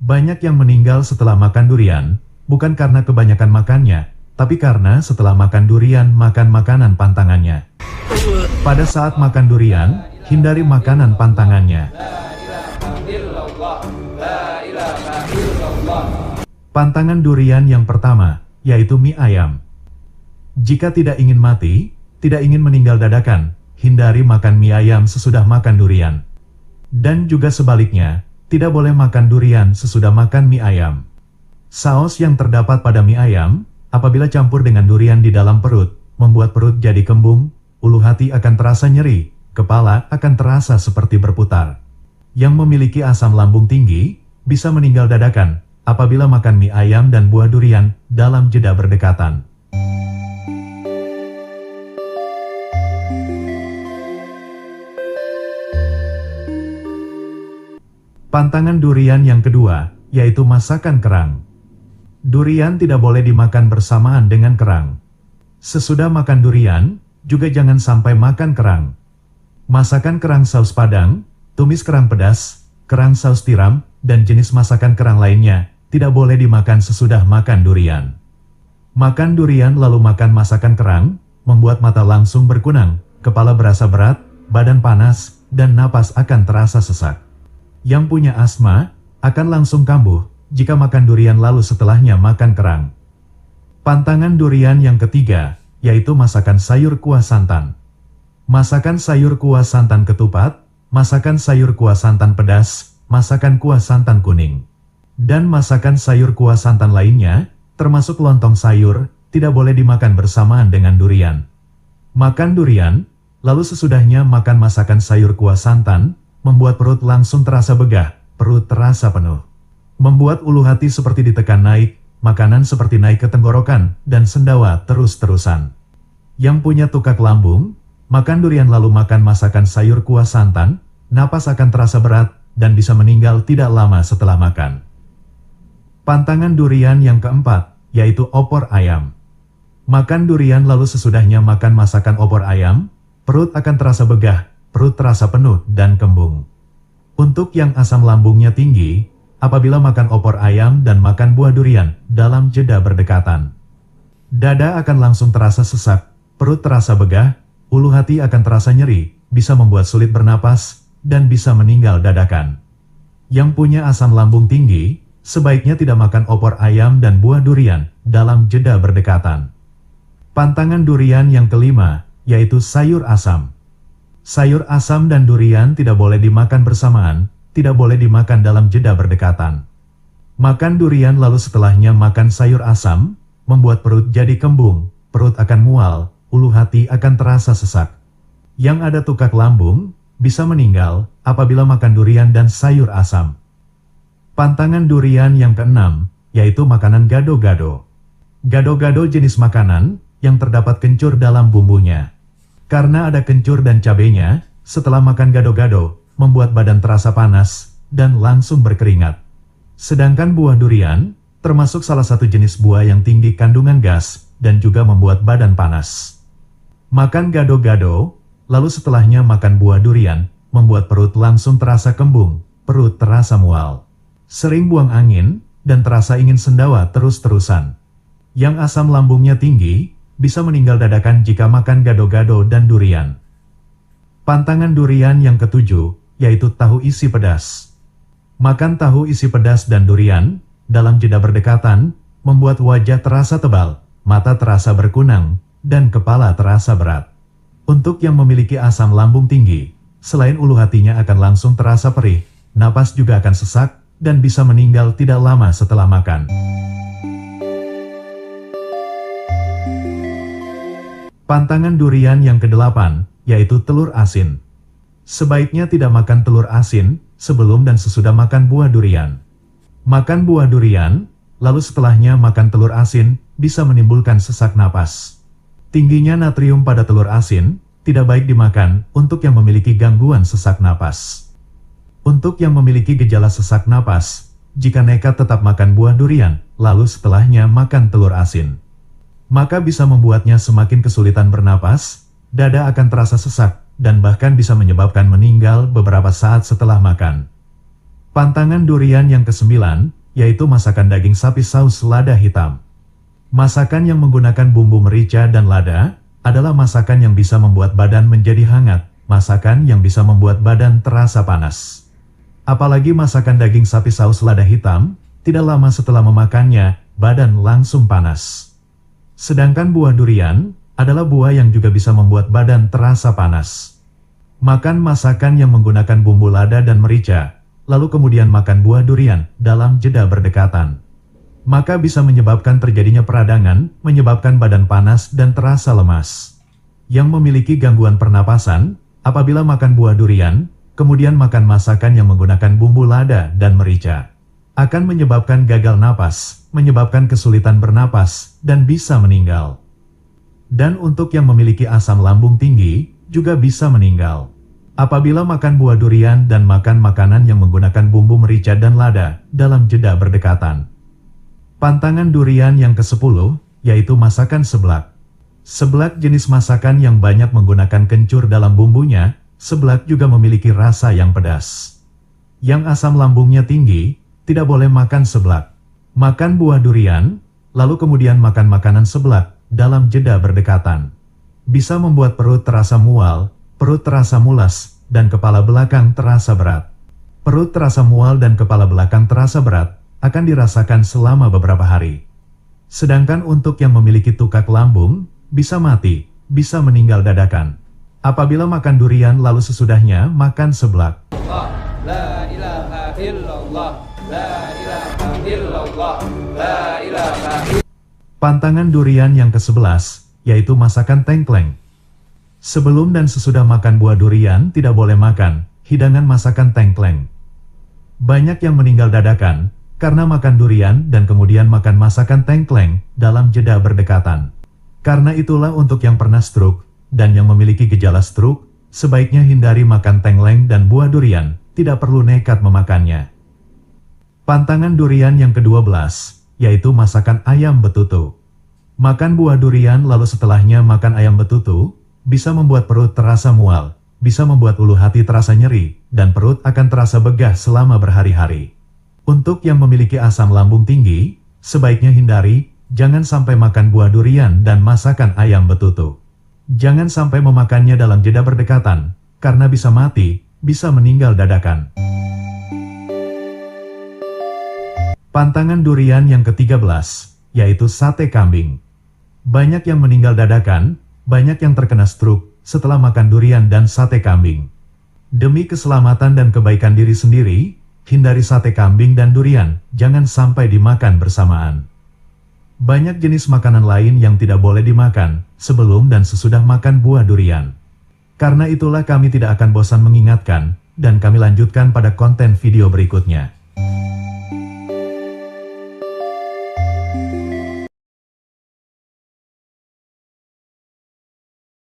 Banyak yang meninggal setelah makan durian, bukan karena kebanyakan makannya, tapi karena setelah makan durian makan makanan pantangannya. Pada saat makan durian, hindari makanan pantangannya. Pantangan durian yang pertama, yaitu mie ayam. Jika tidak ingin mati, tidak ingin meninggal dadakan, hindari makan mie ayam sesudah makan durian. Dan juga sebaliknya, tidak boleh makan durian sesudah makan mie ayam. Saus yang terdapat pada mie ayam, apabila campur dengan durian di dalam perut, membuat perut jadi kembung, ulu hati akan terasa nyeri, kepala akan terasa seperti berputar. Yang memiliki asam lambung tinggi, bisa meninggal dadakan, apabila makan mie ayam dan buah durian, dalam jeda berdekatan. Pantangan durian yang kedua, yaitu masakan kerang. Durian tidak boleh dimakan bersamaan dengan kerang. Sesudah makan durian, juga jangan sampai makan kerang. Masakan kerang saus padang, tumis kerang pedas, kerang saus tiram, dan jenis masakan kerang lainnya, tidak boleh dimakan sesudah makan durian. Makan durian lalu makan masakan kerang, membuat mata langsung berkunang, kepala berasa berat, badan panas, dan napas akan terasa sesak. Yang punya asma, akan langsung kambuh, jika makan durian lalu setelahnya makan kerang. Pantangan durian yang ketiga, yaitu masakan sayur kuah santan. Masakan sayur kuah santan ketupat, masakan sayur kuah santan pedas, masakan kuah santan kuning, dan masakan sayur kuah santan lainnya, termasuk lontong sayur, tidak boleh dimakan bersamaan dengan durian. Makan durian, lalu sesudahnya makan masakan sayur kuah santan, membuat perut langsung terasa begah, perut terasa penuh. Membuat ulu hati seperti ditekan naik, makanan seperti naik ke tenggorokan, dan sendawa terus-terusan. Yang punya tukak lambung, makan durian lalu makan masakan sayur kuah santan, napas akan terasa berat, dan bisa meninggal tidak lama setelah makan. Pantangan durian yang keempat, yaitu opor ayam. Makan durian lalu sesudahnya makan masakan opor ayam, perut akan terasa begah, perut terasa penuh dan kembung. Untuk yang asam lambungnya tinggi, apabila makan opor ayam dan makan buah durian dalam jeda berdekatan, dada akan langsung terasa sesak, perut terasa begah, ulu hati akan terasa nyeri, bisa membuat sulit bernapas, dan bisa meninggal dadakan. Yang punya asam lambung tinggi, sebaiknya tidak makan opor ayam dan buah durian dalam jeda berdekatan. Pantangan durian yang kelima, yaitu sayur asam. Sayur asam dan durian tidak boleh dimakan bersamaan, tidak boleh dimakan dalam jeda berdekatan. Makan durian lalu setelahnya makan sayur asam, membuat perut jadi kembung, perut akan mual, ulu hati akan terasa sesak. Yang ada tukak lambung, bisa meninggal apabila makan durian dan sayur asam. Pantangan durian yang keenam, yaitu makanan gado-gado. Gado-gado jenis makanan yang terdapat kencur dalam bumbunya. Karena ada kencur dan cabenya, setelah makan gado-gado, membuat badan terasa panas, dan langsung berkeringat. Sedangkan buah durian, termasuk salah satu jenis buah yang tinggi kandungan gas, dan juga membuat badan panas. Makan gado-gado, lalu setelahnya makan buah durian, membuat perut langsung terasa kembung, perut terasa mual. Sering buang angin, dan terasa ingin sendawa terus-terusan. Yang asam lambungnya tinggi, bisa meninggal dadakan jika makan gado-gado dan durian. Pantangan durian yang ketujuh, yaitu tahu isi pedas. Makan tahu isi pedas dan durian, dalam jeda berdekatan, membuat wajah terasa tebal, mata terasa berkunang, dan kepala terasa berat. Untuk yang memiliki asam lambung tinggi, selain ulu hatinya akan langsung terasa perih, napas juga akan sesak, dan bisa meninggal tidak lama setelah makan. Pantangan durian yang kedelapan, yaitu telur asin. Sebaiknya tidak makan telur asin, sebelum dan sesudah makan buah durian. Makan buah durian, lalu setelahnya makan telur asin, bisa menimbulkan sesak napas. Tingginya natrium pada telur asin, tidak baik dimakan untuk yang memiliki gangguan sesak napas. Untuk yang memiliki gejala sesak napas, jika nekat tetap makan buah durian, lalu setelahnya makan telur asin, maka bisa membuatnya semakin kesulitan bernapas, dada akan terasa sesak, dan bahkan bisa menyebabkan meninggal beberapa saat setelah makan. Pantangan durian yang kesembilan, yaitu masakan daging sapi saus lada hitam. Masakan yang menggunakan bumbu merica dan lada adalah masakan yang bisa membuat badan menjadi hangat, masakan yang bisa membuat badan terasa panas. Apalagi masakan daging sapi saus lada hitam, tidak lama setelah memakannya, badan langsung panas. Sedangkan buah durian adalah buah yang juga bisa membuat badan terasa panas. Makan masakan yang menggunakan bumbu lada dan merica, lalu kemudian makan buah durian dalam jeda berdekatan, maka bisa menyebabkan terjadinya peradangan, menyebabkan badan panas dan terasa lemas. Yang memiliki gangguan pernapasan, apabila makan buah durian, kemudian makan masakan yang menggunakan bumbu lada dan merica, akan menyebabkan gagal napas, menyebabkan kesulitan bernapas, dan bisa meninggal. Dan untuk yang memiliki asam lambung tinggi, juga bisa meninggal apabila makan buah durian dan makan makanan yang menggunakan bumbu merica dan lada dalam jeda berdekatan. Pantangan durian yang ke-10, yaitu masakan seblak. Seblak jenis masakan yang banyak menggunakan kencur dalam bumbunya. Seblak juga memiliki rasa yang pedas. Yang asam lambungnya tinggi, tidak boleh makan seblak. Makan buah durian, lalu kemudian makan makanan seblak dalam jeda berdekatan, bisa membuat perut terasa mual, perut terasa mulas, dan kepala belakang terasa berat. Perut terasa mual dan kepala belakang terasa berat akan dirasakan selama beberapa hari. Sedangkan untuk yang memiliki tukak lambung, bisa mati, bisa meninggal dadakan apabila makan durian lalu sesudahnya makan seblak. La ilaha illallah, la ilaha illallah, la ilaha. Pantangan durian yang ke-11, yaitu masakan tengkleng. Sebelum dan sesudah makan buah durian tidak boleh makan hidangan masakan tengkleng. Banyak yang meninggal dadakan karena makan durian dan kemudian makan masakan tengkleng dalam jeda berdekatan. Karena itulah untuk yang pernah stroke dan yang memiliki gejala stroke, sebaiknya hindari makan tengkleng dan buah durian, tidak perlu nekat memakannya. Pantangan durian yang ke-12, yaitu masakan ayam betutu. Makan buah durian lalu setelahnya makan ayam betutu, bisa membuat perut terasa mual, bisa membuat ulu hati terasa nyeri, dan perut akan terasa begah selama berhari-hari. Untuk yang memiliki asam lambung tinggi, sebaiknya hindari, jangan sampai makan buah durian dan masakan ayam betutu. Jangan sampai memakannya dalam jeda berdekatan, karena bisa mati, bisa meninggal dadakan. Pantangan durian yang ke-13, yaitu sate kambing. Banyak yang meninggal dadakan, banyak yang terkena stroke setelah makan durian dan sate kambing. Demi keselamatan dan kebaikan diri sendiri, hindari sate kambing dan durian, jangan sampai dimakan bersamaan. Banyak jenis makanan lain yang tidak boleh dimakan sebelum dan sesudah makan buah durian. Karena itulah kami tidak akan bosan mengingatkan, dan kami lanjutkan pada konten video berikutnya.